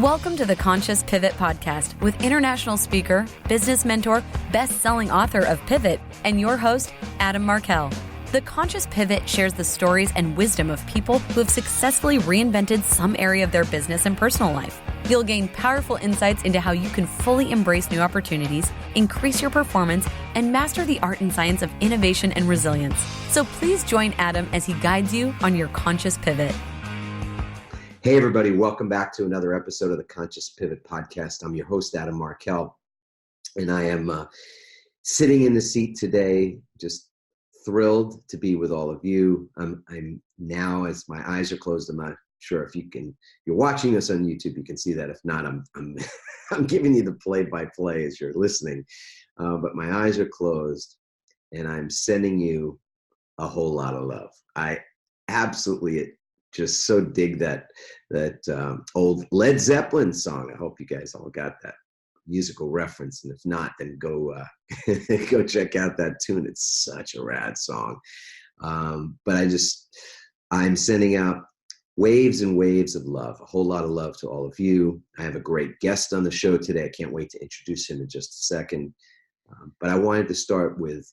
Welcome to the Conscious Pivot Podcast with international speaker, business mentor, best-selling author of Pivot, and your host, Adam Markell. The Conscious Pivot shares the stories and wisdom of people who have successfully reinvented some area of their business and personal life. You'll gain powerful insights into how you can fully embrace new opportunities, increase your performance, and master the art and science of innovation and resilience. So please join Adam as he guides you on your conscious pivot. Hey, everybody. Welcome back to another episode of the Conscious Pivot Podcast. I'm your host, Adam Markell, and I am sitting in the seat today, just thrilled to be with all of you. I'm now, as my eyes are closed, I'm not sure if you're watching this on YouTube, you can see that. If not, I'm I'm giving you the play-by-play as you're listening. But my eyes are closed, and I'm sending you a whole lot of love. I absolutely just so dig that old Led Zeppelin song. I hope you guys all got that musical reference, and if not, then go check out that tune. It's such a rad song. But I'm sending out waves and waves of love, a whole lot of love to all of you. I have a great guest on the show today. I can't wait to introduce him in just a second. But I wanted to start with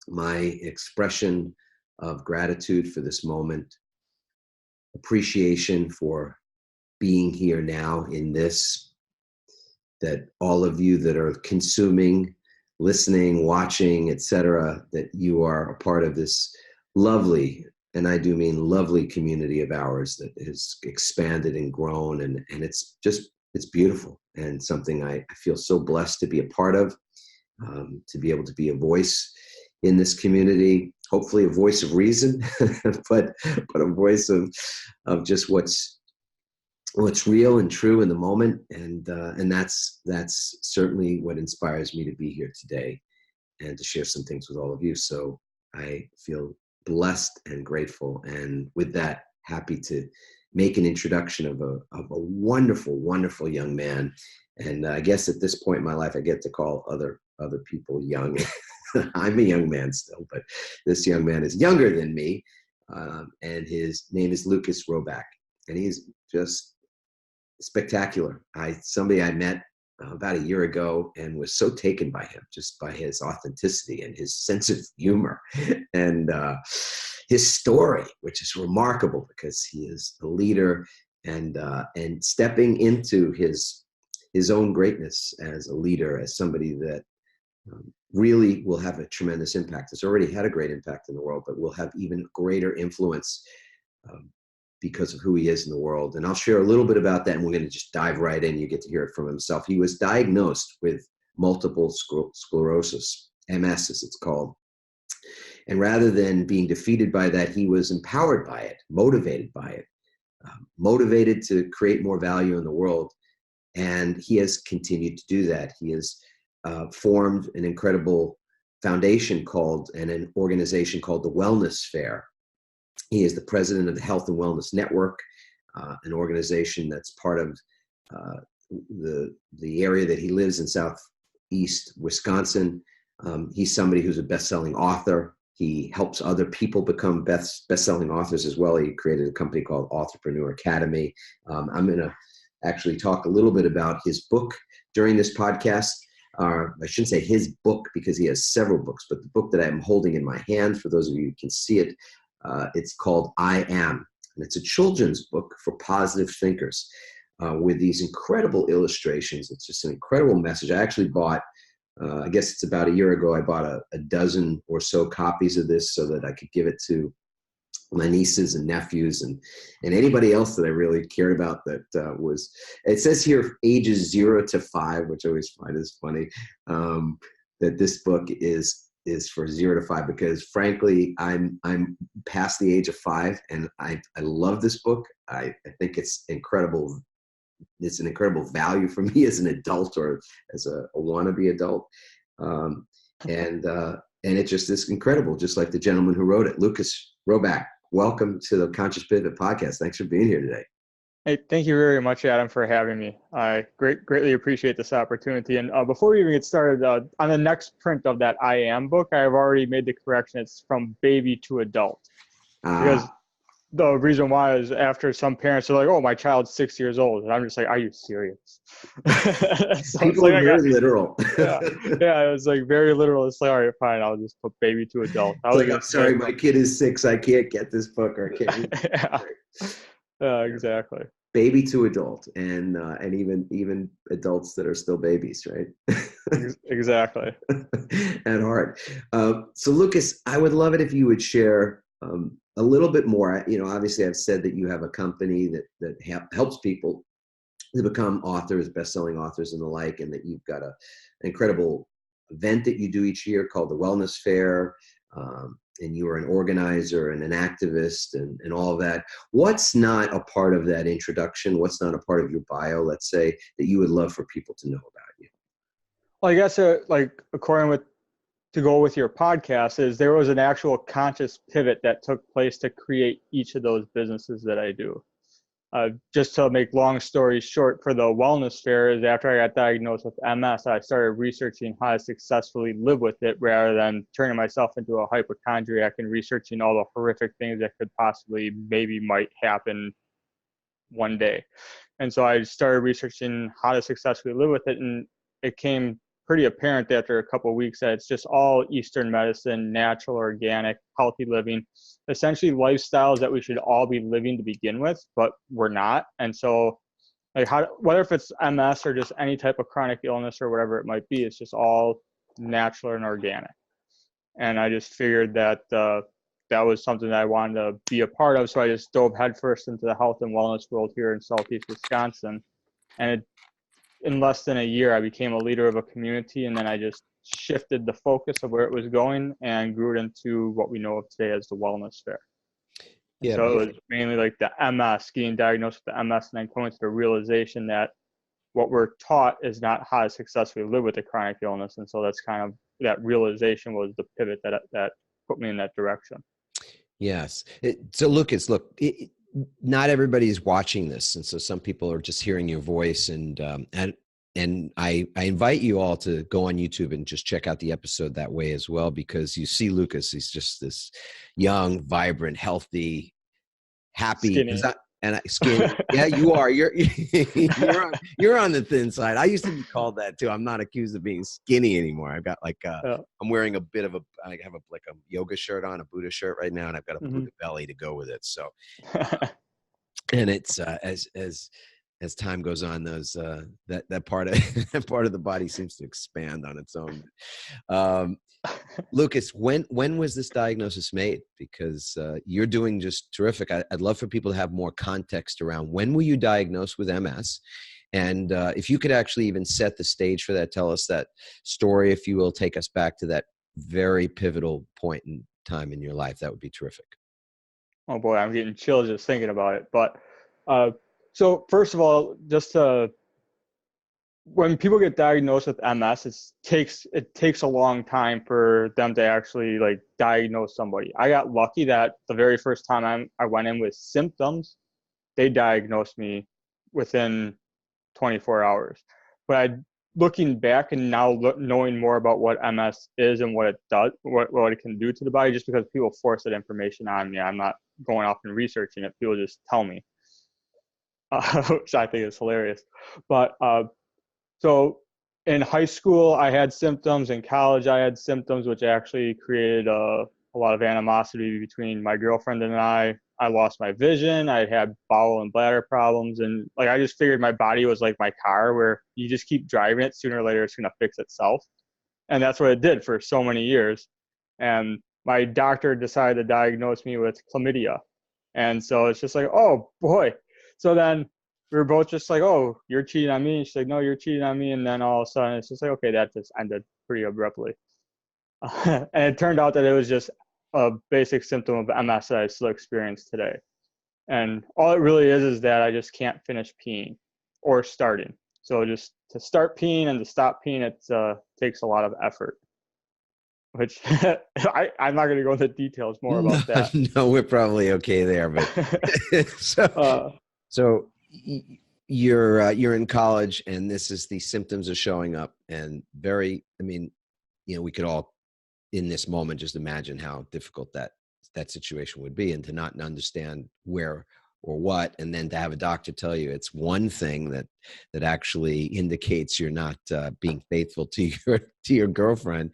my expression of gratitude for this moment, appreciation for being here now in this, that all of you that are consuming, listening, watching, etc., that you are a part of this lovely, and I do mean lovely, community of ours that has expanded and grown, and it's beautiful, and something I feel so blessed to be a part of, to be able to be a voice in this community, hopefully a voice of reason, but a voice of just what's real and true in the moment, and that's certainly what inspires me to be here today and to share some things with all of you. So I feel blessed and grateful, and with that, happy to make an introduction of a wonderful, wonderful young man. And I guess at this point in my life, I get to call other people young. I'm a young man still, but this young man is younger than me, and his name is Lucas Robak, and he's just spectacular. Somebody I met about a year ago and was so taken by him, just by his authenticity and his sense of humor and his story, which is remarkable because he is a leader and stepping into his own greatness as a leader, as somebody that really will have a tremendous impact. It's already had a great impact in the world, but will have even greater influence because of who he is in the world. And I'll share a little bit about that, and we're going to just dive right in. You get to hear it from himself. He was diagnosed with multiple sclerosis, MS as it's called. And rather than being defeated by that, he was empowered by it, motivated by it, motivated to create more value in the world. And he has continued to do that. He has formed an incredible foundation and an organization called the Wellness Fair. He is the president of the Health and Wellness Network, an organization that's part of the area that he lives in, southeast Wisconsin. He's somebody who's a best-selling author. He helps other people become best-selling authors as well. He created a company called Authorpreneur Academy. I'm going to actually talk a little bit about his book during this podcast. I shouldn't say his book because he has several books, but the book that I'm holding in my hand, for those of you who can see it, it's called I Am, and it's a children's book for positive thinkers with these incredible illustrations. It's just an incredible message. I actually bought, I guess it's about a year ago, I bought a dozen or so copies of this so that I could give it to my nieces and nephews and anybody else that I really cared about that was, it says here ages 0 to 5, which I always find is funny, that this book is for 0 to 5, because frankly, I'm past the age of 5, and I love this book. I think it's incredible. It's an incredible value for me as an adult or as a wannabe adult. And it just is incredible, just like the gentleman who wrote it, Lucas Robak. Welcome to the Conscious Pivot Podcast. Thanks for being here today. Hey, thank you very much, Adam, for having me. I greatly appreciate this opportunity. And before we even get started, on the next print of that I Am book, I have already made the correction. It's from baby to adult. Because the reason why is after some parents are like, "Oh, my child's 6 years old," and I'm just like, "Are you serious?" So People are very literal. yeah, it was like very literal. It's like, all right, fine, I'll just put baby to adult. It's like, I'm sorry, my kid is 6. I can't get this book, or I can't read it. Yeah, exactly. Baby to adult, and even adults that are still babies, right? Exactly. At heart. So Lucas, I would love it if you would share a little bit more. Obviously I've said that you have a company that helps people to become authors, best-selling authors and the like, and that you've got an incredible event that you do each year called the Wellness Fair. And you are an organizer and an activist and all of that. What's not a part of that introduction? What's not a part of your bio, let's say, that you would love for people to know about you? Well, I guess to go with your podcast is there was an actual conscious pivot that took place to create each of those businesses that I do. Just to make long stories short, for the Wellness Fair is after I got diagnosed with MS, I started researching how to successfully live with it rather than turning myself into a hypochondriac and researching all the horrific things that could possibly might happen one day. And so I started researching how to successfully live with it, and it came pretty apparent after a couple of weeks that it's just all Eastern medicine, natural, organic, healthy living, essentially lifestyles that we should all be living to begin with, but we're not. And so whether if it's MS or just any type of chronic illness or whatever it might be, it's just all natural and organic. And I just figured that that was something that I wanted to be a part of. So I just dove headfirst into the health and wellness world here in Southeast Wisconsin. And in less than a year, I became a leader of a community, and then I just shifted the focus of where it was going and grew it into what we know of today as the Wellness Fair. Yeah, so it was mainly like the MS, getting diagnosed with the MS, and then coming to the realization that what we're taught is not how to successfully live with a chronic illness. And so that's kind of, that realization was the pivot that put me in that direction. Yes. So Lucas, look, not everybody's watching this. And so some people are just hearing your voice, and I invite you all to go on YouTube and just check out the episode that way as well, because you see Lucas, he's just this young, vibrant, healthy, happy, skinny. Yeah, you are. You're on the thin side. I used to be called that too. I'm not accused of being skinny anymore. I've got I'm wearing I have a yoga shirt on, a Buddha shirt right now, and I've got a Buddha belly to go with it. So, and it's as time goes on, those that part of the body seems to expand on its own. Lucas, when was this diagnosis made? Because you're doing just terrific. I'd love for people to have more context around when were you diagnosed with MS, and if you could actually even set the stage for that, tell us that story, if you will, take us back to that very pivotal point in time in your life. That would be terrific. Oh boy, I'm getting chills just thinking about it. But so first of all, when people get diagnosed with MS, it takes a long time for them to actually diagnose somebody. I got lucky that the very first time I went in with symptoms, they diagnosed me within 24 hours. But looking back and now knowing more about what MS is and what it does, what it can do to the body, just because people force that information on me, I'm not going off and researching it. People just tell me, which I think is hilarious. But so in high school, I had symptoms. In college, I had symptoms, which actually created a lot of animosity between my girlfriend and I. I lost my vision. I had bowel and bladder problems. And I just figured my body was like my car, where you just keep driving it. Sooner or later, it's going to fix itself. And that's what it did for so many years. And my doctor decided to diagnose me with chlamydia. And so it's just like, oh, boy. So then we were both just like, oh, you're cheating on me. And she's like, no, you're cheating on me. And then all of a sudden, it's just like, okay, that just ended pretty abruptly. And it turned out that it was just a basic symptom of MS that I still experience today. And all it really is that I just can't finish peeing or starting. So just to start peeing and to stop peeing, it takes a lot of effort, which I'm not going to go into details more about that. No, we're probably okay there. But so you're in college, and the symptoms are showing up, and we could all in this moment just imagine how difficult that that situation would be, and to not understand where or what, and then to have a doctor tell you it's one thing that actually indicates you're not being faithful to your girlfriend,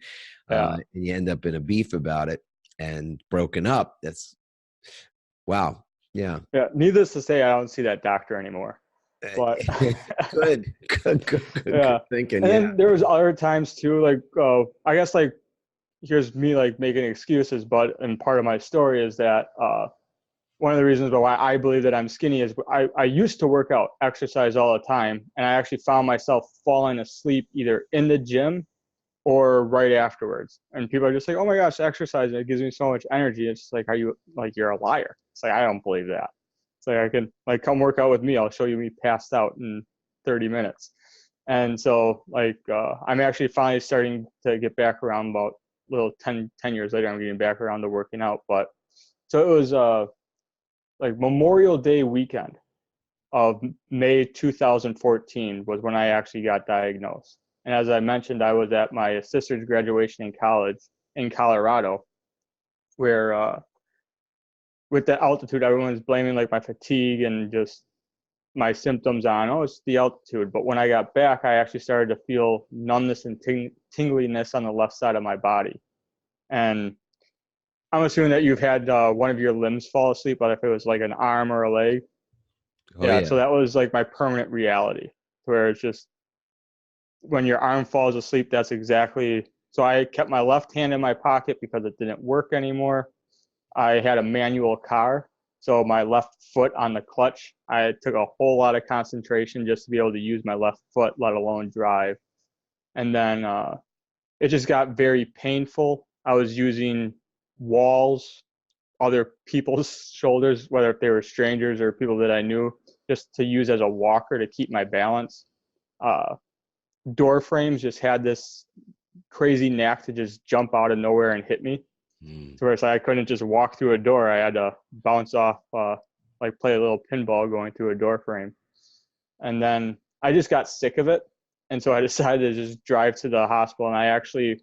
Yeah. and you end up in a beef about it and broken up. That's wow. Yeah. Yeah. Needless to say, I don't see that doctor anymore. But Good yeah. thinking. And Yeah. then there was other times too, like I guess like here's me like making excuses, but and part of my story is that one of the reasons why I believe that I'm skinny is I used to work out, exercise all the time, and I actually found myself falling asleep either in the gym or right afterwards. And people are just like, oh my gosh, exercising, it gives me so much energy. It's like, are you like, you're a liar? It's like, I don't believe that. It's like, I can like come work out with me. I'll show you me passed out in 30 minutes. And so like, I'm actually finally starting to get back around about little 10 years later, I'm getting back around to working out. But so it was like Memorial Day weekend of May 2014 was when I actually got diagnosed. And as I mentioned, I was at my sister's graduation in college in Colorado, where with the altitude, everyone's blaming like my fatigue and just my symptoms on, oh, it's the altitude. But when I got back, I actually started to feel numbness and tingliness on the left side of my body. And I'm assuming that you've had one of your limbs fall asleep, but if it was like an arm or a leg. Oh Yeah, yeah. so that was like my permanent reality, where it's just when your arm falls asleep, that's exactly. So I kept my left hand in my pocket because it didn't work anymore. I had a manual car, so my left foot on the clutch, I took a whole lot of concentration just to be able to use my left foot, let alone drive. And then it just got very painful. I was using walls, other people's shoulders, whether if they were strangers or people that I knew, just to use as a walker to keep my balance. Door frames just had this crazy knack to just jump out of nowhere and hit me. So where it's like I couldn't just walk through a door. I had to bounce off, like play a little pinball going through a door frame. And then I just got sick of it. And so I decided to just drive to the hospital. And I actually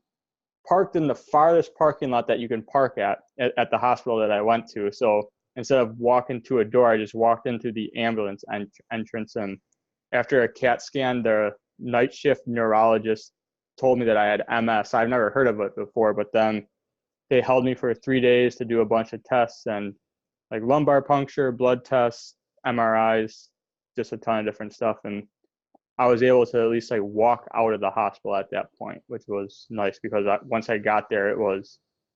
parked in the farthest parking lot that you can park at the hospital that I went to. So instead of walking to a door, I just walked into the ambulance entrance. And after a CAT scan, the night shift neurologist told me that I had MS. I've never heard of it before, but then they held me for 3 days to do a bunch of tests and like lumbar puncture, blood tests, MRIs, just a ton of different stuff. And I was able to at least like walk out of the hospital at that point, which was nice because once I got there,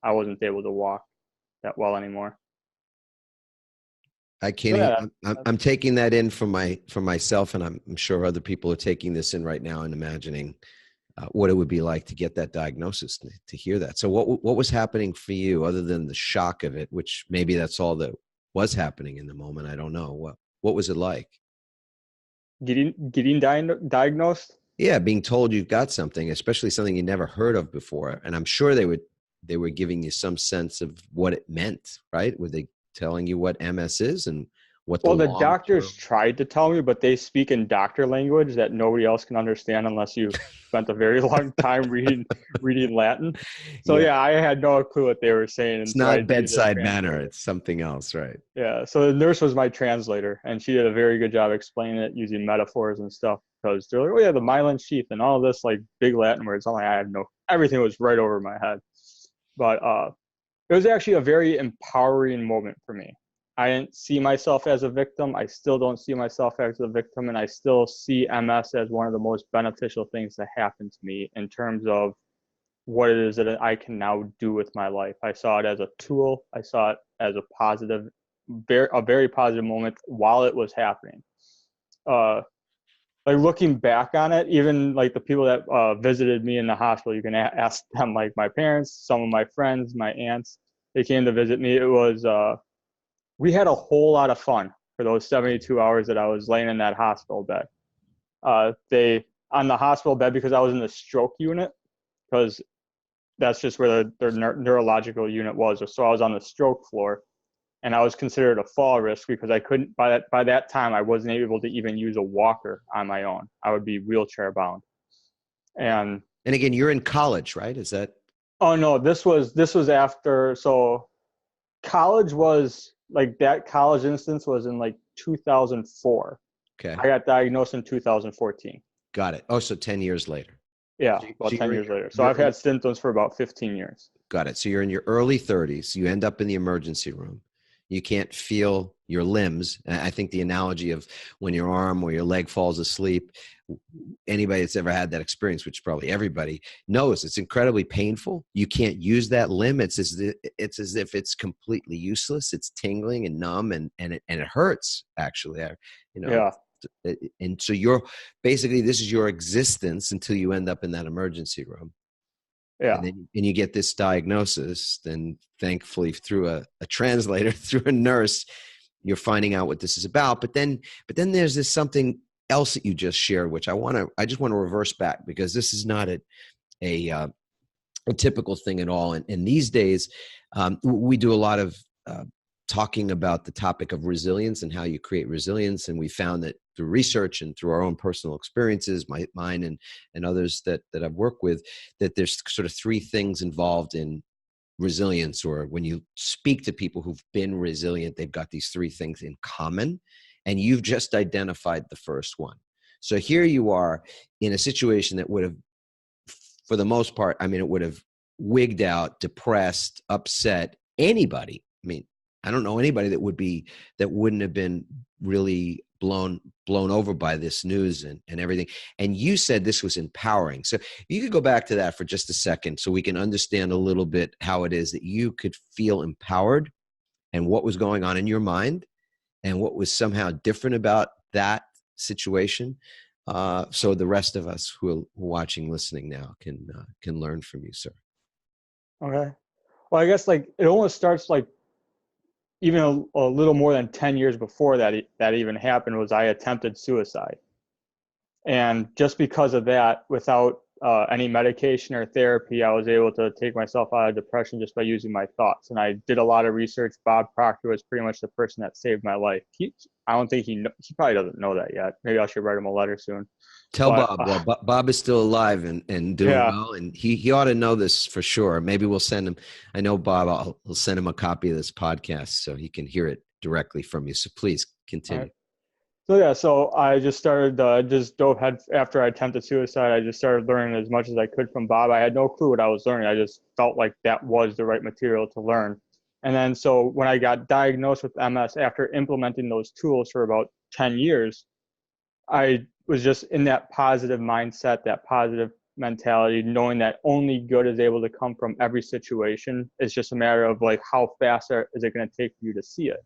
I wasn't able to walk that well anymore. I can't even, I'm taking that in for myself, and I'm sure other people are taking this in right now and imagining what it would be like to get that diagnosis, to hear that. So what was happening for you other than the shock of it, which maybe that's all that was happening in the moment? I don't know. What was it like? Getting diagnosed? Yeah, being told you've got something, especially something you never heard of before. And I'm sure they were giving you some sense of what it meant, right? Were they telling you what MS is and what the doctors tried to tell me, but they speak in doctor language that nobody else can understand unless you spent a very long time reading Latin. So yeah, I had no clue what they were saying. It's not bedside manner. It's something else, right? Yeah. So the nurse was my translator, and she did a very good job explaining it using metaphors and stuff, because they're like, oh yeah, the myelin sheath and all this like big Latin words. I'm like, everything was right over my head. But it was actually a very empowering moment for me. I didn't see myself as a victim. I still don't see myself as a victim. And I still see MS as one of the most beneficial things that happened to me in terms of what it is that I can now do with my life. I saw it as a tool. I saw it as a very positive moment while it was happening. Like looking back on it, even like the people that visited me in the hospital, you can ask them, like my parents, some of my friends, my aunts, they came to visit me. It was, we had a whole lot of fun for those 72 hours that I was laying in that hospital bed. On the hospital bed, because I was in the stroke unit, because that's just where their neurological unit was. So I was on the stroke floor, and I was considered a fall risk because I couldn't, by that time, I wasn't able to even use a walker on my own. I would be wheelchair bound. And again, you're in college, right? Is that? Oh no, this was after. So college was like that college instance was in like 2004. Okay. I got diagnosed in 2014. Got it. Oh, so 10 years later. Yeah, So about 10 years later. So you're I've had symptoms for about 15 years. got it. So you're in your early 30s. You end up in the emergency room. You can't feel your limbs. And I think the analogy of when your arm or your leg falls asleep, anybody that's ever had that experience, which probably everybody knows, it's incredibly painful. You can't use that limb. It's as if it's completely useless. It's tingling and numb, and it hurts actually. Yeah. And so you're basically, this is your existence until you end up in that emergency room. Yeah. And you get this diagnosis, then thankfully through a translator, through a nurse, you're finding out what this is about. But then there's this something else that you just shared, which I just want to reverse back, because this is not a typical thing at all. And these days, we do a lot of talking about the topic of resilience and how you create resilience. And we found that through research and through our own personal experiences, mine and others that I've worked with, that there's sort of three things involved in resilience. Or when you speak to people who've been resilient, they've got these three things in common. And you've just identified the first one. So here you are in a situation that would have, for the most part, I mean, it would have wigged out, depressed, upset anybody. I mean, I don't know anybody that wouldn't have been really blown over by this news and everything. And you said this was empowering. So you could go back to that for just a second so we can understand a little bit how it is that you could feel empowered and what was going on in your mind and what was somehow different about that situation. So the rest of us who are watching, listening now can learn from you, sir. Okay. Well, I guess like it almost starts like even a little more than 10 years before that even happened was I attempted suicide. And just because of that, without any medication or therapy, I was able to take myself out of depression just by using my thoughts. And I did a lot of research. Bob Proctor was pretty much the person that saved my life. I don't think he probably doesn't know that yet. Maybe I should write him a letter soon. Tell Bob. Well, Bob is still alive and doing well, and he ought to know this for sure. Maybe we'll send him. I know Bob. I'll send him a copy of this podcast so he can hear it directly from you. So please continue. So I just started, just dove head after I attempted suicide. I just started learning as much as I could from Bob. I had no clue what I was learning. I just felt like that was the right material to learn. And then so when I got diagnosed with MS, after implementing those tools for about 10 years, I was just in that positive mindset, that positive mentality, knowing that only good is able to come from every situation. It's just a matter of like how fast is it going to take for you to see it.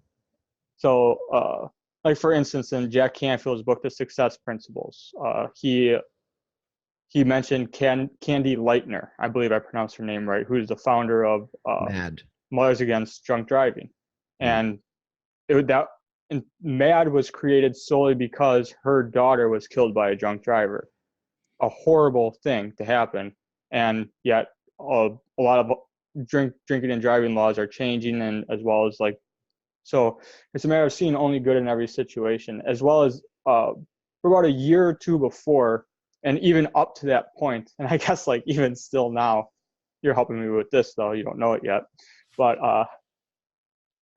So like for instance, in Jack Canfield's book, The Success Principles, he mentioned Candy Lightner, I believe I pronounced her name right, who's the founder of Mothers Against Drunk Driving. And MAD was created solely because her daughter was killed by a drunk driver. A horrible thing to happen. And yet a lot of drinking and driving laws are changing, and as well as like, so it's a matter of seeing only good in every situation, as well as for about a year or two before, and even up to that point, and I guess like even still now, you're helping me with this though, you don't know it yet, but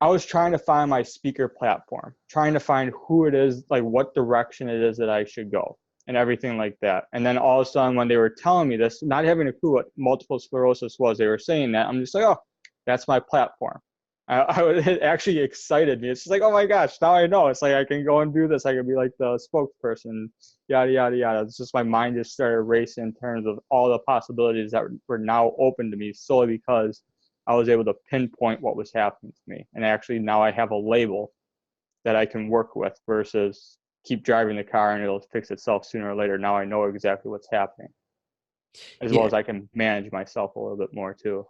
I was trying to find my speaker platform, trying to find who it is, like what direction it is that I should go and everything like that. And then all of a sudden when they were telling me this, not having a clue what multiple sclerosis was, they were saying that, I'm just like, oh, that's my platform. It actually excited me. It's just like, oh my gosh, now I know. It's like I can go and do this. I can be like the spokesperson, yada, yada, yada. It's just my mind just started racing in terms of all the possibilities that were now open to me solely because I was able to pinpoint what was happening to me. And actually now I have a label that I can work with versus keep driving the car and it'll fix itself sooner or later. Now I know exactly what's happening, as well as I can manage myself a little bit more too.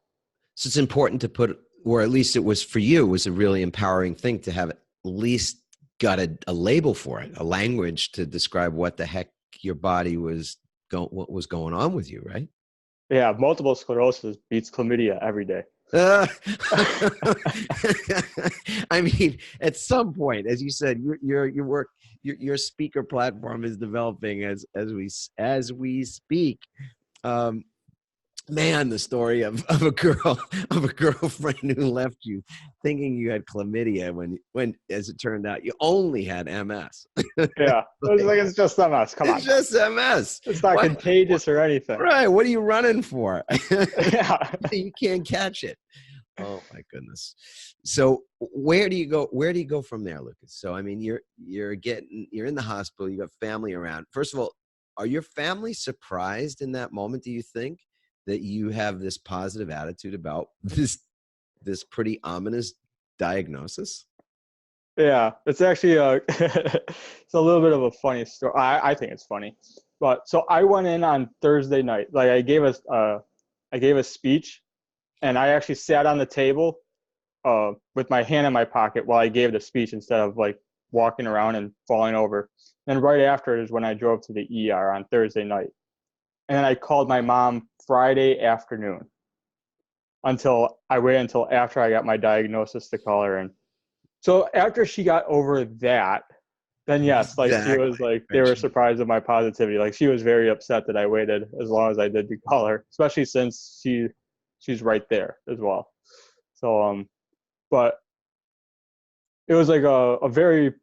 So it's important to put, or at least it was for you, was a really empowering thing to have at least got a label for it, a language to describe what the heck your body what was going on with you, right? Yeah, multiple sclerosis beats chlamydia every day. I mean, at some point, as you said, your speaker platform is developing as we speak. Man, the story of a girlfriend who left you thinking you had chlamydia when as it turned out you only had MS. Yeah. It was like, it's just MS. Come on. It's just MS. It's not contagious or anything. Right. What are you running for? Yeah. You can't catch it. Oh my goodness. So where do you go? Where do you go from there, Lucas? So I mean, you're in the hospital. You got family around. First of all, are your family surprised in that moment? Do you think that you have this positive attitude about this pretty ominous diagnosis? Yeah, it's actually it's a little bit of a funny story. I think it's funny, but so I went in on Thursday night. Like I gave a speech, and I actually sat on the table with my hand in my pocket while I gave the speech instead of like walking around and falling over. And right after is when I drove to the ER on Thursday night, and then I called my mom Friday afternoon. I waited until after I got my diagnosis to call her in. So after she got over that, then yes, like she was like, they were surprised at my positivity. Like she was very upset that I waited as long as I did to call her, especially since she's right there as well. So, but it was like a very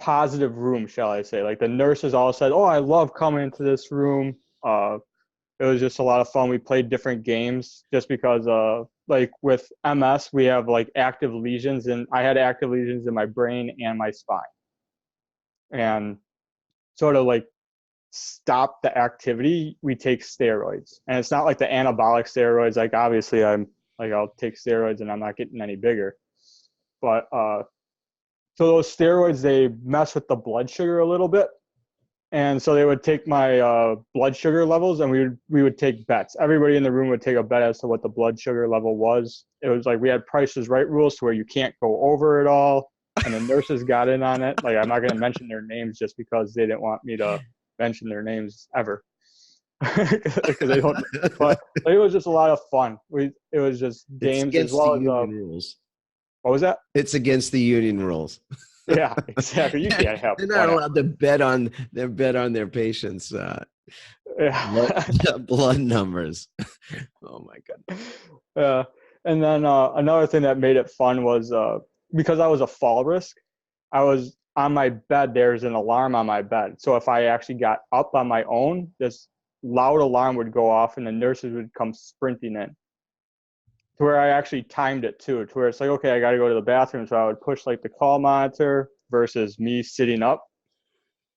positive room, shall I say. Like the nurses all said, "Oh, I love coming into this room." It was just a lot of fun. We played different games just because like with MS, we have like active lesions, and I had active lesions in my brain and my spine. And sort of like stop the activity, we take steroids. And it's not like the anabolic steroids. Like obviously I'll take steroids and I'm not getting any bigger. But so those steroids, they mess with the blood sugar a little bit. And so they would take my blood sugar levels, and we would take bets. Everybody in the room would take a bet as to what the blood sugar level was. It was like we had Price is Right rules to where you can't go over it all. And the nurses got in on it. Like I'm not going to mention their names just because they didn't want me to mention their names ever. Because they don't. But it was just a lot of fun. It was just games as well as rules. What was that? It's against the union rules. Yeah, exactly. You can't have. They're not allowed to bet on their patients' blood numbers. Oh my goodness. And then another thing that made it fun was because I was a fall risk, I was on my bed. There's an alarm on my bed, so if I actually got up on my own, this loud alarm would go off, and the nurses would come sprinting in. To where I actually timed it too, to where it's like, okay, I got to go to the bathroom. So I would push like the call monitor versus me sitting up.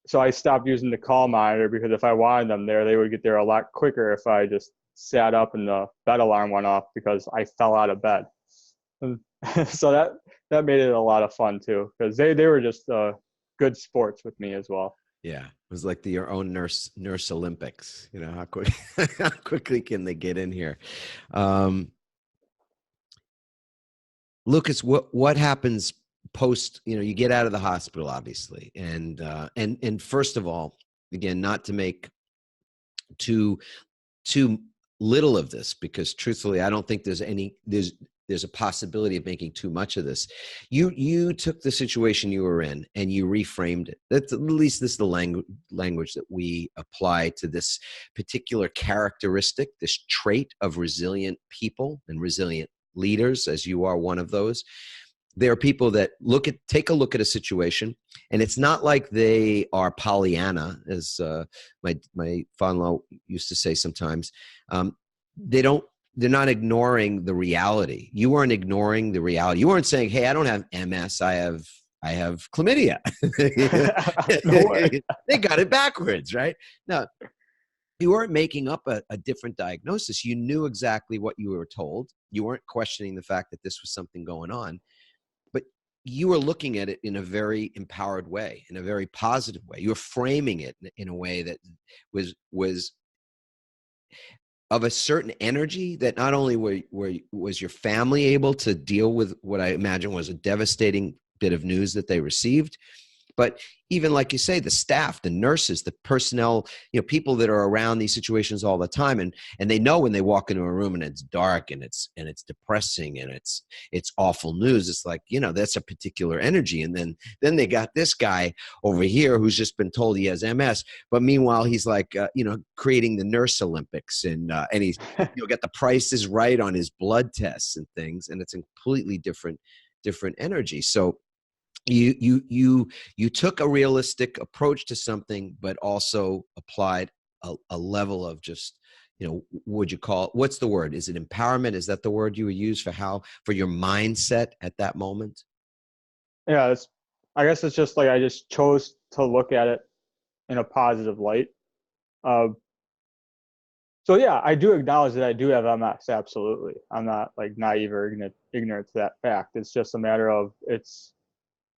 So I stopped using the call monitor because if I wanted them there, they would get there a lot quicker if I just sat up and the bed alarm went off because I fell out of bed. And so that made it a lot of fun too, because they were just good sports with me as well. Yeah, it was like your own nurse Olympics. You know, how quickly can they get in here? Lucas, what happens post? You know, you get out of the hospital, obviously, and first of all, again, not to make too little of this, because truthfully, I don't think there's a possibility of making too much of this. You took the situation you were in and you reframed it. That's at least this is the language that we apply to this particular characteristic, this trait of resilient people and resilient leaders, as you are one of those. There are people that take a look at a situation, and it's not like they are Pollyanna, as my father-in-law used to say sometimes. They're not ignoring the reality. You weren't ignoring the reality. You weren't saying, "Hey, I don't have MS. I have chlamydia." No way. They got it backwards, right? No, you weren't making up a different diagnosis. You knew exactly what you were told. You weren't questioning the fact that this was something going on, but you were looking at it in a very empowered way, in a very positive way. You were framing it in a way that was of a certain energy that not only was your family able to deal with what I imagine was a devastating bit of news that they received, But even like you say, the staff, the nurses, the personnel, people that are around these situations all the time, and they know when they walk into a room and it's dark and it's depressing and it's awful news. It's like, that's a particular energy. And then they got this guy over here who's just been told he has MS, but meanwhile he's like, creating the nurse Olympics, and he's got the prices right on his blood tests and things, and it's a completely different energy. So you took a realistic approach to something, but also applied a level of just, would you call it, what's the word? Is it empowerment? Is that the word you would use for your mindset at that moment? Yeah, I guess it's just like I just chose to look at it in a positive light. So yeah, I do acknowledge that I do have MS. Absolutely, I'm not like naive or ignorant to that fact. It's just a matter of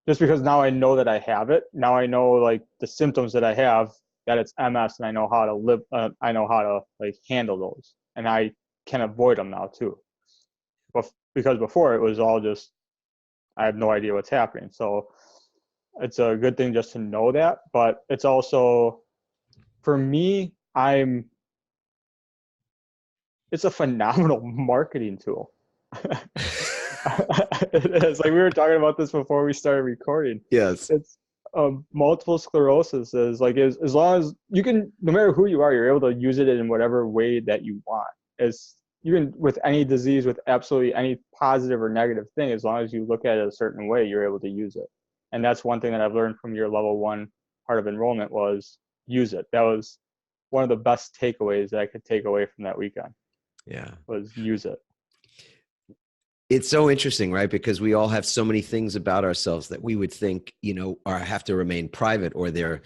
just because now I know that I have it. Now I know like the symptoms that I have, that it's MS, and I know how to live. I know how to like handle those, and I can avoid them now too. But because before it was all just I have no idea what's happening. So it's a good thing just to know that. But it's also, for me, it's a phenomenal marketing tool. It's like we were talking about this before we started recording. Yes. It's multiple sclerosis is like, as long as you can, no matter who you are, you're able to use it in whatever way that you want. You can, with any disease, with absolutely any positive or negative thing, as long as you look at it a certain way, you're able to use it. And that's one thing that I've learned from your level 1 part of enrollment was use it. That was one of the best takeaways that I could take away from that weekend. Yeah. Was use it. It's so interesting, right? Because we all have so many things about ourselves that we would think, or have to remain private, or they're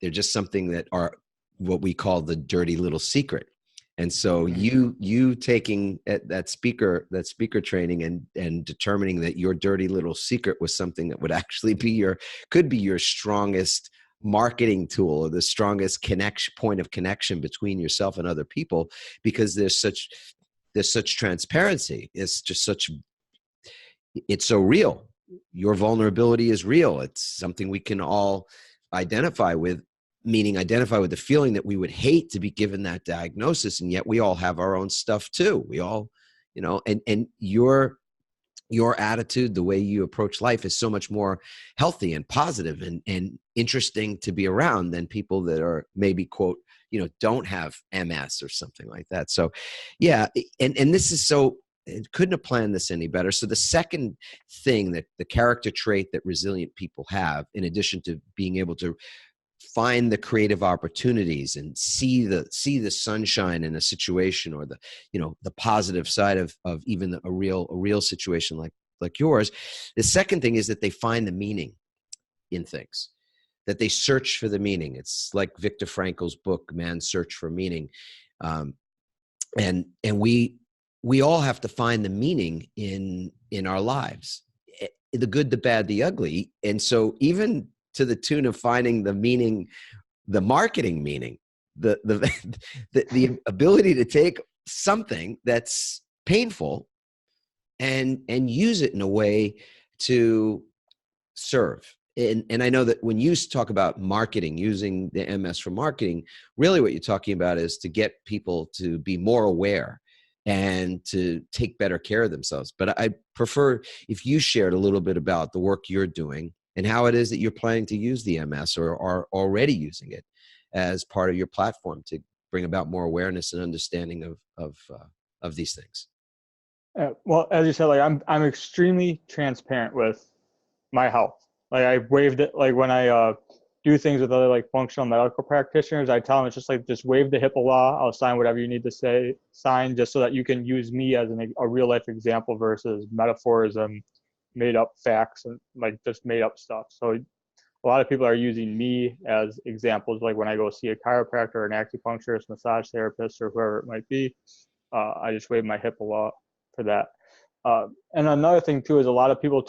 just something that are what we call the dirty little secret. And so you taking that speaker training and determining that your dirty little secret was something that would actually could be your strongest marketing tool, or the strongest point of connection between yourself and other people, because there's such transparency. It's so real. Your vulnerability is real. It's something we can all identify with, meaning identify with the feeling that we would hate to be given that diagnosis. And yet we all have our own stuff too. We all, and your attitude, the way you approach life, is so much more healthy and positive and interesting to be around than people that are maybe, quote, don't have MS or something like that. So yeah. And this is couldn't have planned this any better. So the second thing, that the character trait that resilient people have, in addition to being able to find the creative opportunities and see the sunshine in a situation, or the positive side of even a real situation like yours. The second thing is that they find the meaning in things, that they search for the meaning. It's like Viktor Frankl's book, Man's Search for Meaning. And we all have to find the meaning in our lives, the good, the bad, the ugly. And so even to the tune of finding the meaning, the marketing meaning, the ability to take something that's painful and use it in a way to serve. And I know that when you talk about marketing, using the MS for marketing, really what you're talking about is to get people to be more aware and to take better care of themselves. But I prefer if you shared a little bit about the work you're doing and how it is that you're planning to use the MS, or are already using it as part of your platform to bring about more awareness and understanding of these things. Well, as you said, like I'm extremely transparent with my health. Like I waived it, like when I do things with other like functional medical practitioners, I tell them it's just waive the HIPAA law. I'll sign whatever you need to sign, just so that you can use me as a real life example versus metaphors and made up facts and like just made up stuff. So a lot of people are using me as examples, like when I go see a chiropractor, an acupuncturist, massage therapist, or whoever it might be. I just waive my HIPAA law for that. And another thing too is a lot of people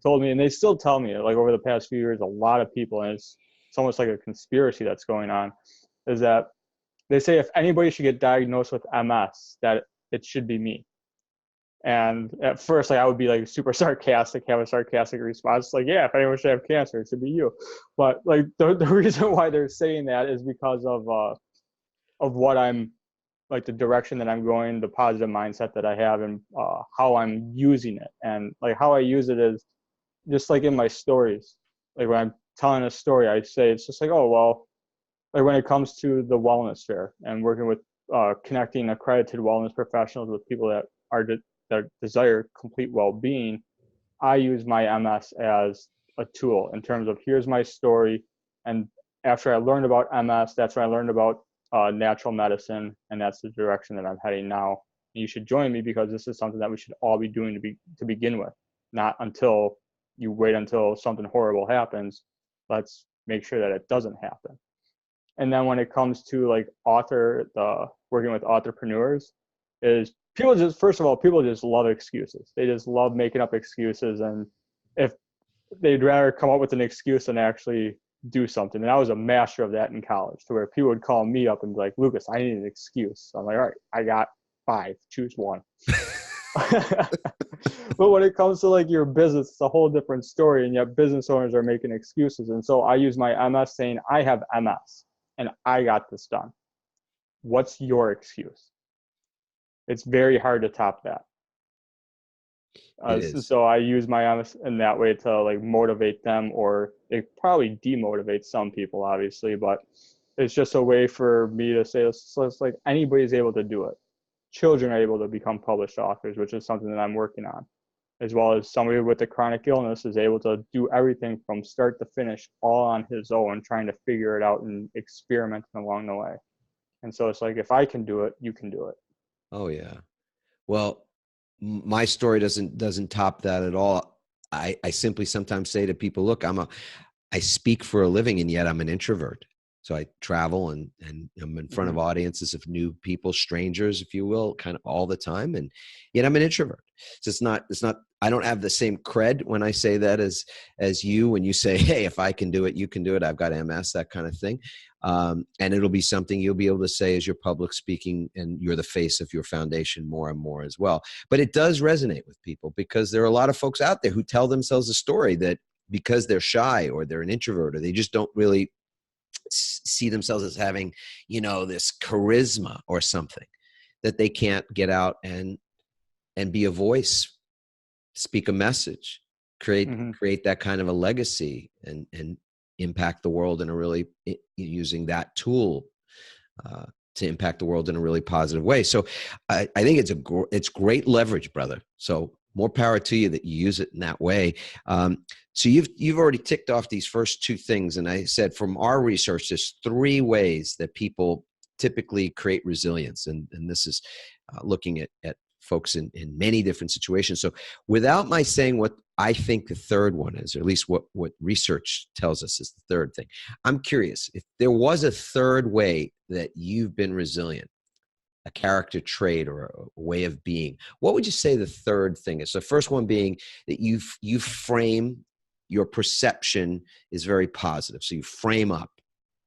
told me, and they still tell me, like over the past few years, a lot of people, and it's almost like a conspiracy that's going on, is that they say if anybody should get diagnosed with MS, that it should be me. And at first, like I would be like super sarcastic, have a sarcastic response, like, yeah, if anyone should have cancer, it should be you. But like the reason why they're saying that is because of what I'm like, the direction that I'm going, the positive mindset that I have, and how I'm using it. And like how I use it is just like in my stories. Like when I'm telling a story, I say it's just like, oh well, like when it comes to the wellness fair and working with connecting accredited wellness professionals with people that that desire complete well-being, I use my MS as a tool in terms of here's my story. And after I learned about MS, that's when I learned about natural medicine, and that's the direction that I'm heading now. And you should join me because this is something that we should all be doing to begin with, not until you wait until something horrible happens. Let's make sure that it doesn't happen. And then when it comes to like working with authorpreneurs, is people just, first of all, people just love excuses. They just love making up excuses. And if they'd rather come up with an excuse than actually do something. And I was a master of that in college, to where people would call me up and be like, Lucas, I need an excuse. So I'm like, all right, I got 5, choose one. But when it comes to like your business, it's a whole different story. And yet business owners are making excuses. And so I use my MS saying, I have MS and I got this done. What's your excuse? It's very hard to top that. So I use my MS in that way to like motivate them, or it probably demotivates some people, obviously, but it's just a way for me to say, so it's like anybody's able to do it. Children are able to become published authors, which is something that I'm working on, as well as somebody with a chronic illness is able to do everything from start to finish all on his own, trying to figure it out and experimenting along the way. And so it's like, if I can do it, you can do it. Oh yeah. Well, my story doesn't top that at all. I simply sometimes say to people, look, I speak for a living, and yet I'm an introvert. So I travel and I'm in front of audiences of new people, strangers, if you will, kind of all the time. And yet I'm an introvert. So it's not, I don't have the same cred when I say that as you, when you say, hey, if I can do it, you can do it. I've got MS, that kind of thing. And it'll be something you'll be able to say as you're public speaking, and you're the face of your foundation more and more as well. But it does resonate with people, because there are a lot of folks out there who tell themselves a story that because they're shy or they're an introvert, or they just don't really see themselves as having, this charisma or something, that they can't get out and be a voice, speak a message, create that kind of a legacy, and impact the world in a really, using that tool to impact the world in a really positive way. So I think it's great leverage, brother. So more power to you that you use it in that way. So you've already ticked off these first 2 things. And I said, from our research, there's 3 ways that people typically create resilience. And this is looking at folks in many different situations. So without my saying what I think the third one is, or at least what research tells us is the third thing, I'm curious if there was a third way that you've been resilient, a character trait or a way of being. What would you say the third thing is? So the first one being that you frame, your perception is very positive. So you frame up,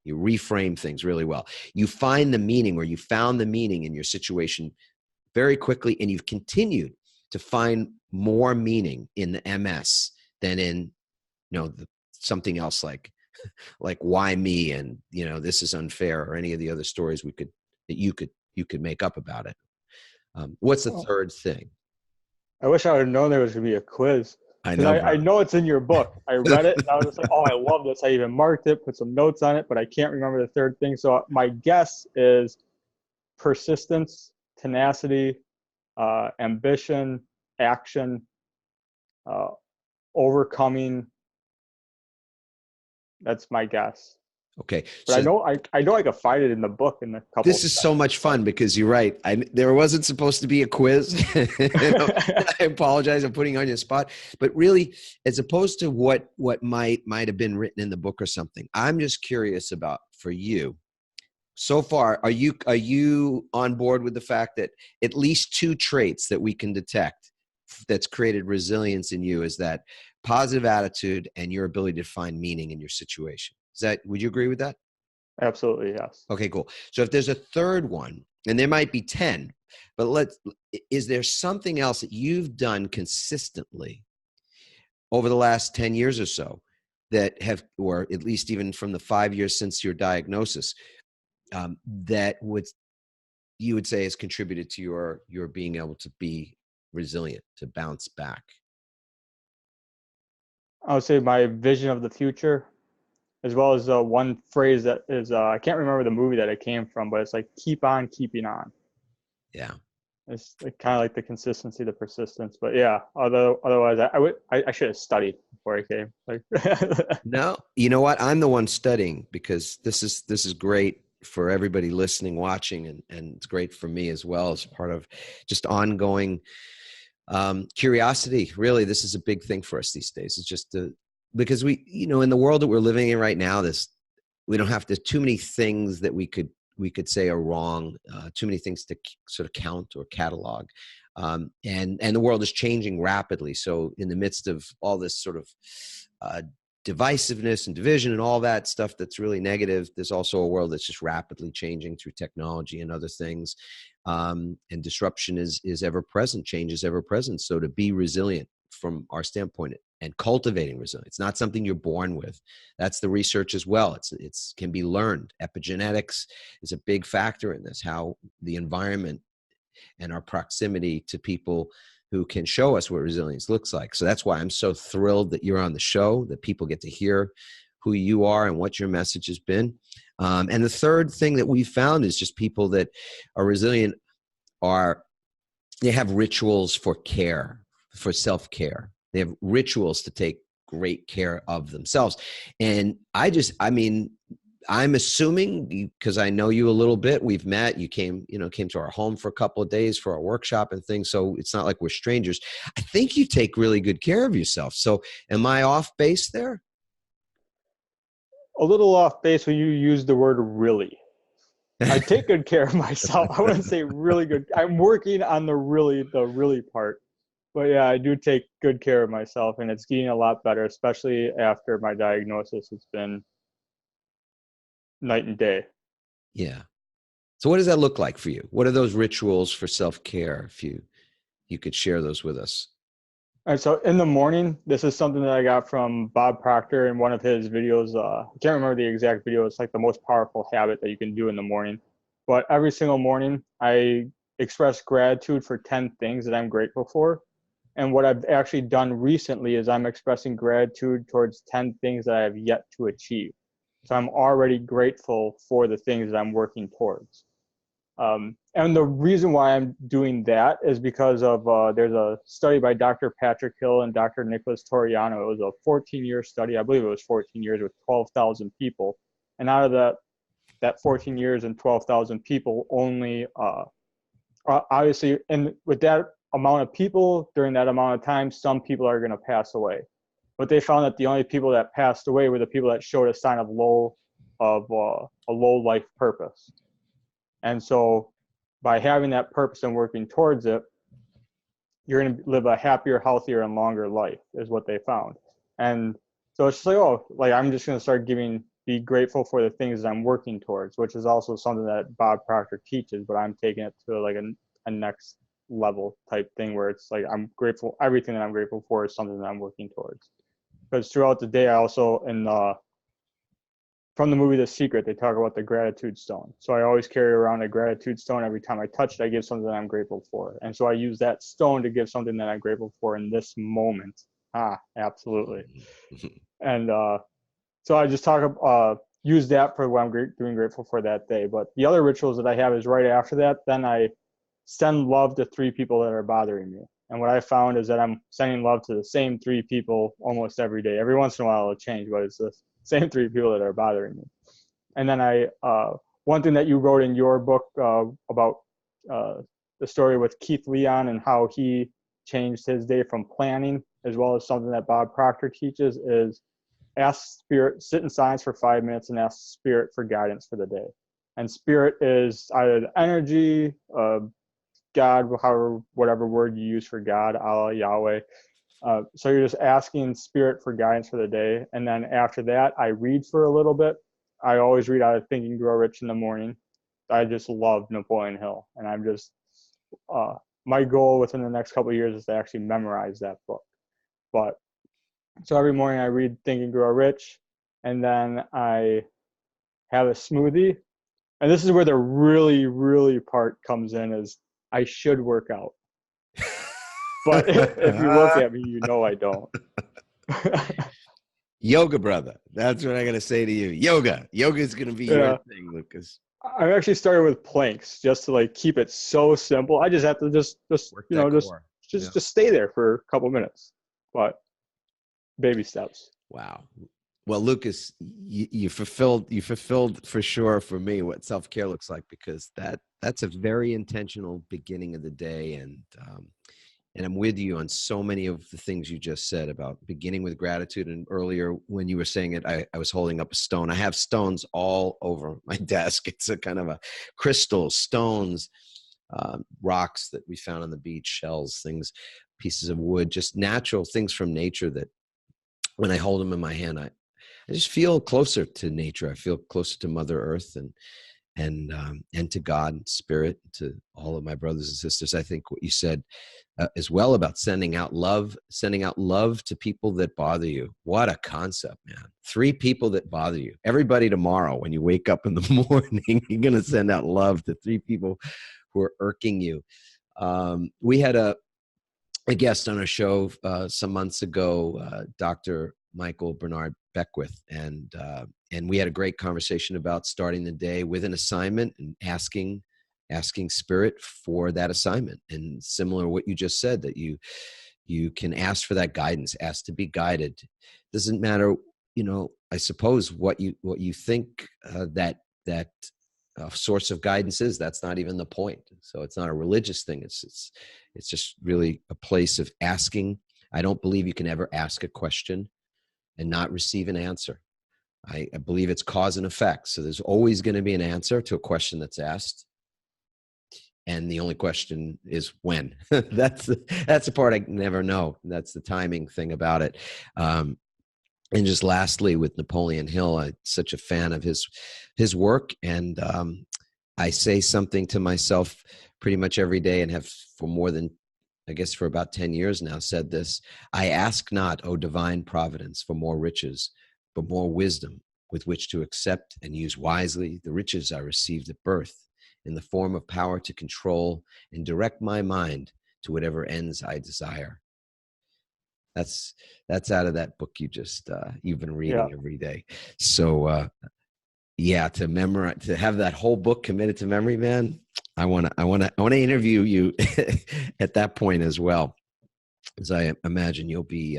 you reframe things really well. You find the meaning, or you found the meaning in your situation very quickly, and you've continued to find more meaning in the MS than in, something else like why me, and this is unfair, or any of the other stories that you could make up about it. What's the third thing? I wish I would have known there was going to be a quiz. I know. I know it's in your book. I read it and I was just like, oh, I love this. I even marked it, put some notes on it, but I can't remember the third thing. So my guess is persistence, tenacity, ambition, action, overcoming. That's my guess. Okay. But so I know I could find it in the book in a couple. This is so much fun, because you're right. There wasn't supposed to be a quiz. I apologize. I'm putting you on your spot, but really, as opposed to what might have been written in the book or something, I'm just curious about, for you so far, are you on board with the fact that at least 2 traits that we can detect that's created resilience in you is that positive attitude and your ability to find meaning in your situation? Would you agree with that? Absolutely, yes. Okay, cool. So if there's a third one, and there might be 10, But is there something else that you've done consistently over the last 10 years or so that have, or at least even from the 5 years since your diagnosis, that you would say has contributed to your being able to be resilient, to bounce back? I would say my vision of the future, as well as one phrase that is, I can't remember the movie that it came from, but it's like, keep on keeping on. Yeah. It's like, kind of like the consistency, the persistence. But yeah, otherwise I should have studied before I came. Like, No, you know what? I'm the one studying, because this is great for everybody listening, watching, and it's great for me as well, as part of just ongoing curiosity. Really, this is a big thing for us these days. It's just because we, in the world that we're living in right now, we don't have to too many things that we could say are wrong, too many things to sort of count or catalog. And the world is changing rapidly. So in the midst of all this sort of divisiveness and division and all that stuff that's really negative, there's also a world that's just rapidly changing through technology and other things. And disruption is ever present, change is ever present. So to be resilient from our standpoint, and cultivating resilience, it's not something you're born with. That's the research as well. It's can be learned. Epigenetics is a big factor in this, how the environment and our proximity to people who can show us what resilience looks like. So that's why I'm so thrilled that you're on the show, that people get to hear who you are and what your message has been. And the third thing that we found is just people that are resilient they have rituals for care, for self-care. They have rituals to take great care of themselves. And I'm assuming, because I know you a little bit, we've met, you came to our home for a couple of days for our workshop and things. So it's not like we're strangers. I think you take really good care of yourself. So am I off base there? a little off base when you use the word really. I take good care of myself. I wouldn't say really good. I'm working on the really part. But yeah, I do take good care of myself, and it's getting a lot better, especially after my diagnosis. It's been night and day. Yeah. So what does that look like for you? What are those rituals for self-care? If you could share those with us. All right, so in the morning, this is something that I got from Bob Proctor in one of his videos. I can't remember the exact video. It's like the most powerful habit that you can do in the morning. But every single morning, I express gratitude for 10 things that I'm grateful for. And what I've actually done recently is I'm expressing gratitude towards 10 things that I have yet to achieve. So I'm already grateful for the things that I'm working towards. And the reason why I'm doing that is because of there's a study by Dr. Patrick Hill and Dr. Nicholas Toriano. It was a 14-year study. I believe it was 14 years with 12,000 people. And out of that 14 years and 12,000 people, only obviously, and with that amount of people during that amount of time, some people are going to pass away. But they found that the only people that passed away were the people that showed a sign of a low life purpose. And so by having that purpose and working towards it, you're going to live a happier, healthier, and longer life is what they found. And so it's just like, I'm just going to start be grateful for the things that I'm working towards, which is also something that Bob Proctor teaches, but I'm taking it to like a next level type thing where it's like, I'm grateful. Everything that I'm grateful for is something that I'm working towards. Because throughout the day, I also, from the movie The Secret, they talk about the gratitude stone. So I always carry around a gratitude stone. Every time I touch it, I give something that I'm grateful for. And so I use that stone to give something that I'm grateful for in this moment. Absolutely. And so I just use that for what I'm doing grateful for that day. But the other rituals that I have is right after that, then I send love to 3 people that are bothering me. And what I found is that I'm sending love to the same 3 people almost every day. Every once in a while it'll change, but it's the same 3 people that are bothering me. And then one thing that you wrote in your book about the story with Keith Leon and how he changed his day from planning, as well as something that Bob Proctor teaches, is ask spirit, sit in silence for 5 minutes and ask spirit for guidance for the day. And spirit is either the energy, God, whatever word you use for God, Allah, Yahweh. So you're just asking spirit for guidance for the day. And then after that, I read for a little bit. I always read out of Think and Grow Rich in the morning. I just love Napoleon Hill. And I'm just my goal within the next couple of years is to actually memorize that book. But so every morning I read Think and Grow Rich, and then I have a smoothie. And this is where the really, really part comes in, is I should work out. But if you look at me, you know I don't. Yoga, brother. That's what I got to say to you. Yoga is going to be your thing, Lucas. I actually started with planks just to like keep it so simple. I just have to just Work you know that just core. just stay there for a couple minutes, but baby steps. Wow. Well, Lucas, you fulfilled for sure for me what self-care looks like, because that's a very intentional beginning of the day, and I'm with you on so many of the things you just said about beginning with gratitude. And earlier when you were saying it, I was holding up a stone. I have stones all over my desk. It's a kind of a crystals, stones, rocks that we found on the beach, shells, things, pieces of wood, just natural things from nature that when I hold them in my hand, I just feel closer to nature. I feel closer to Mother Earth and to God and Spirit, to all of my brothers and sisters. I think what you said as well about sending out love to people that bother you. What a concept, man. 3 people that bother you. Everybody tomorrow, when you wake up in the morning, you're going to send out love to 3 people who are irking you. We had a guest on our show some months ago, Dr. Michael Bernard Beckwith, and we had a great conversation about starting the day with an assignment and asking Spirit for that assignment. And similar to what you just said, that you can ask for that guidance, ask to be guided. Doesn't matter, I suppose what you think that source of guidance is. That's not even the point. So it's not a religious thing. It's just really a place of asking. I don't believe you can ever ask a question and not receive an answer. I believe it's cause and effect. So there's always going to be an answer to a question that's asked. And the only question is when. That's the part I never know. That's the timing thing about it. And just lastly, with Napoleon Hill, I'm such a fan of his work. And I say something to myself pretty much every day, and have for more than, I guess, for about 10 years now, said this: I ask not, O divine providence, for more riches, but more wisdom with which to accept and use wisely the riches I received at birth, in the form of power to control and direct my mind to whatever ends I desire. That's out of that book you've been reading every day. So to memorize, to have that whole book committed to memory, man. I want to interview you at that point as well, as I imagine you'll be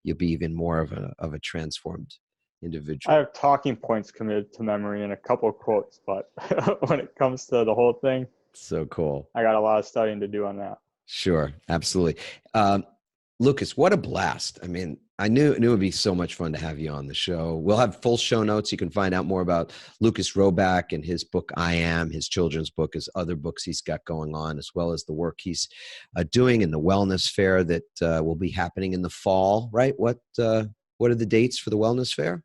even more of a transformed individual. I have talking points committed to memory and a couple of quotes, but when it comes to the whole thing, so cool. I got a lot of studying to do on that. Sure, absolutely. Lucas, what a blast. I mean, I knew it would be so much fun to have you on the show. We'll have full show notes. You can find out more about Lucas Robak and his book, I Am, his children's book, his other books he's got going on, as well as the work he's doing in the wellness fair that will be happening in the fall, right? What are the dates for the wellness fair?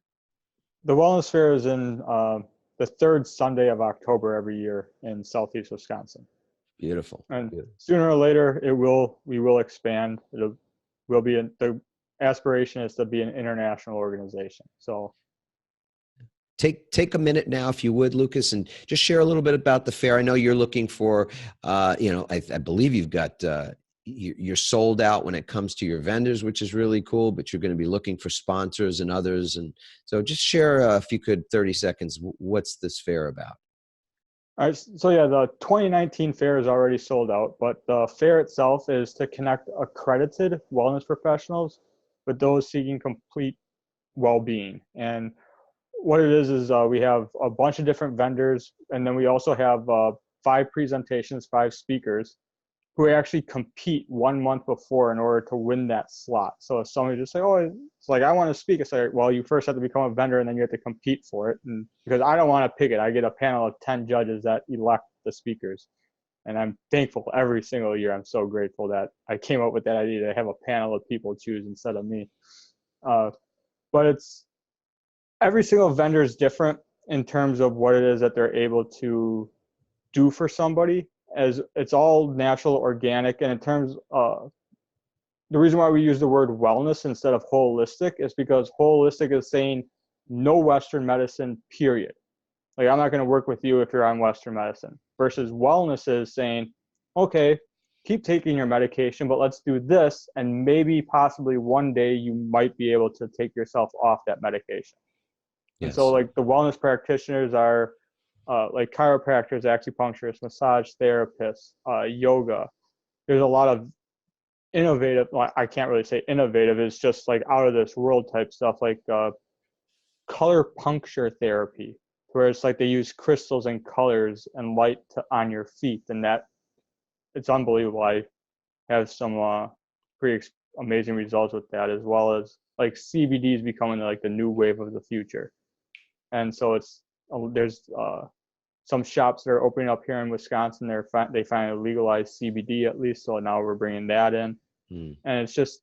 The wellness fair is in the 3rd Sunday of October every year in Southeast Wisconsin. Beautiful. And sooner or later, we will expand. The aspiration is to be an international organization. So take a minute now, if you would, Lucas, and just share a little bit about the fair. I know you're looking for, I believe you've got, you're sold out when it comes to your vendors, which is really cool, but you're going to be looking for sponsors and others. And so just share, if you could, 30 seconds, what's this fair about? All right, so the 2019 fair is already sold out, but the fair itself is to connect accredited wellness professionals with those seeking complete well-being. And what it is we have a bunch of different vendors, and then we also have 5 presentations, 5 speakers who actually compete 1 month before in order to win that slot. So if somebody just say, oh, it's like, I want to speak, it's like, well, you first have to become a vendor and then you have to compete for it. And because I don't want to pick it, I get a panel of 10 judges that elect the speakers. And I'm thankful every single year. I'm so grateful that I came up with that idea to have a panel of people choose instead of me. But it's, every single vendor is different in terms of what it is that they're able to do for somebody. as it's all natural, organic. And in terms of the reason why we use the word wellness instead of holistic is because holistic is saying no Western medicine, period. Like, I'm not going to work with you if you're on Western medicine, versus wellness is saying, okay, keep taking your medication, but let's do this. And maybe possibly one day you might be able to take yourself off that medication. Yes. And so like the wellness practitioners are like chiropractors, acupuncturists, massage therapists, yoga. There's a lot of innovative, I can't really say innovative, it's just like out of this world type stuff, like color puncture therapy, where it's like they use crystals and colors and light on your feet, and that it's unbelievable. I have some pretty amazing results with that, as well as like CBD is becoming like the new wave of the future. And so there's some shops that are opening up here in Wisconsin. They finally legalized CBD, at least, so now we're bringing that in. And it's just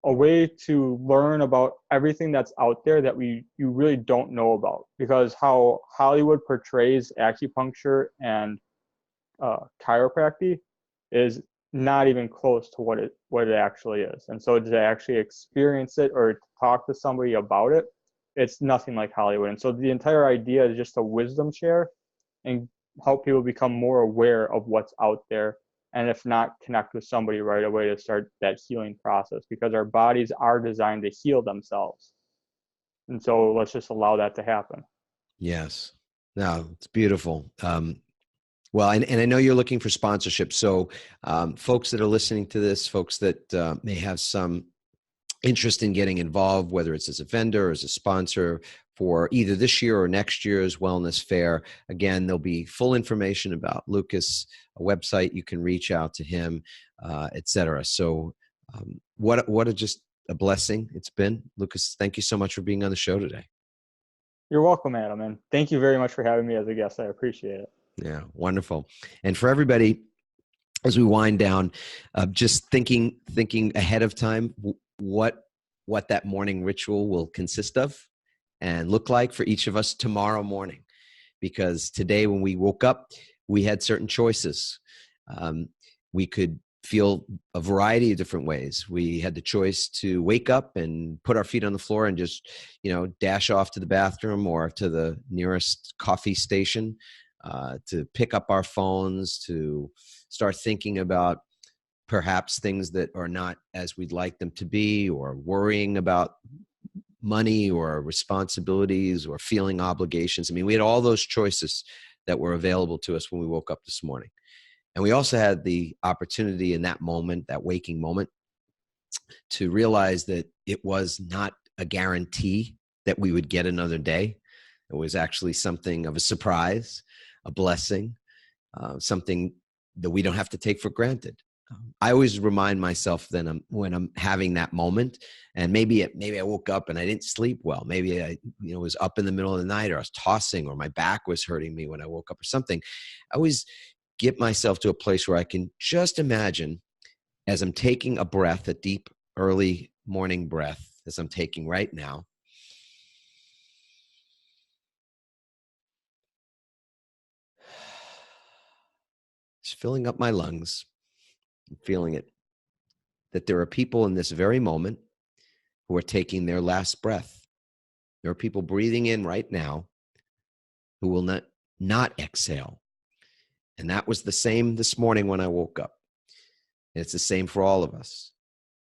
a way to learn about everything that's out there that you really don't know about, because how Hollywood portrays acupuncture and chiropractic is not even close to what it actually is. And so to actually experience it or talk to somebody about it, it's nothing like Hollywood. And so the entire idea is just a wisdom share and help people become more aware of what's out there. And if not, connect with somebody right away to start that healing process, because our bodies are designed to heal themselves. And so let's just allow that to happen. Yes. No, it's beautiful. Well, and I know you're looking for sponsorship. So folks that are listening to this, folks that may have some interest in getting involved, whether it's as a vendor or as a sponsor for either this year or next year's wellness fair. Again, there'll be full information about Lucas, a website. You can reach out to him, et cetera. So what just a blessing it's been. Lucas, thank you so much for being on the show today. You're welcome, Adam. And thank you very much for having me as a guest. I appreciate it. Yeah, wonderful. And for everybody, as we wind down, just thinking ahead of time, what that morning ritual will consist of and look like for each of us tomorrow morning. Because today when we woke up, we had certain choices. We could feel a variety of different ways. We had the choice to wake up and put our feet on the floor and just, dash off to the bathroom or to the nearest coffee station, to pick up our phones, to start thinking about perhaps things that are not as we'd like them to be, or worrying about money or responsibilities or feeling obligations. I mean, we had all those choices that were available to us when we woke up this morning. And we also had the opportunity in that moment, that waking moment, to realize that it was not a guarantee that we would get another day. It was actually something of a surprise, a blessing, something that we don't have to take for granted. I always remind myself then when I'm having that moment, and maybe I woke up and I didn't sleep well. Maybe I was up in the middle of the night, or I was tossing, or my back was hurting me when I woke up or something. I always get myself to a place where I can just imagine, as I'm taking a breath, a deep early morning breath, as I'm taking right now, just filling up my lungs, feeling it, that there are people in this very moment who are taking their last breath. There are people breathing in right now who will not exhale. And that was the same this morning when I woke up. And it's the same for all of us.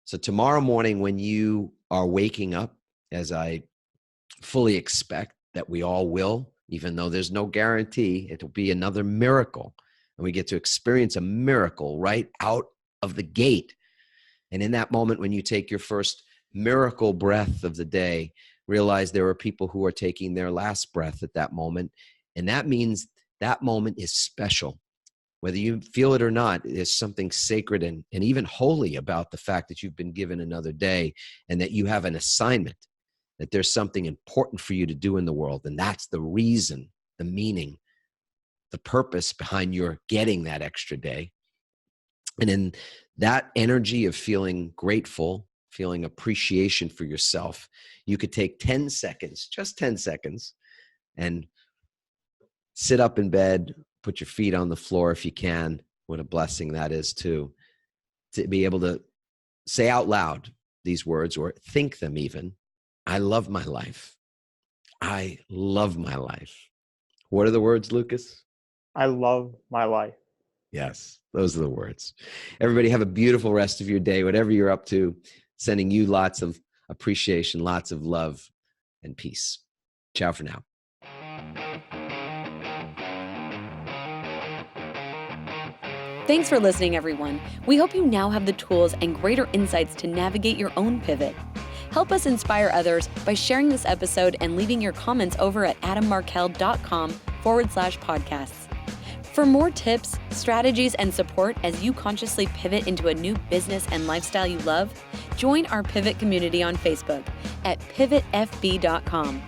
So tomorrow morning, when you are waking up, as I fully expect that we all will, even though there's no guarantee, it will be another miracle. And we get to experience a miracle right out of the gate. And in that moment, when you take your first miracle breath of the day, realize there are people who are taking their last breath at that moment. And that means that moment is special. Whether you feel it or not, there's something sacred and even holy about the fact that you've been given another day, and that you have an assignment, that there's something important for you to do in the world. And that's the reason, the meaning, the purpose behind your getting that extra day. And in that energy of feeling grateful, feeling appreciation for yourself, you could take 10 seconds, just 10 seconds, and sit up in bed, put your feet on the floor if you can, What a blessing that is to be able to say out loud these words or think them even. I love my life. I love my life. What are the words, Lucas? I love my life. Yes, those are the words. Everybody have a beautiful rest of your day, whatever you're up to. Sending you lots of appreciation, lots of love and peace. Ciao for now. Thanks for listening, everyone. We hope you now have the tools and greater insights to navigate your own pivot. Help us inspire others by sharing this episode and leaving your comments over at adammarkel.com/podcasts. For more tips, strategies, and support as you consciously pivot into a new business and lifestyle you love, join our Pivot community on Facebook at pivotfb.com.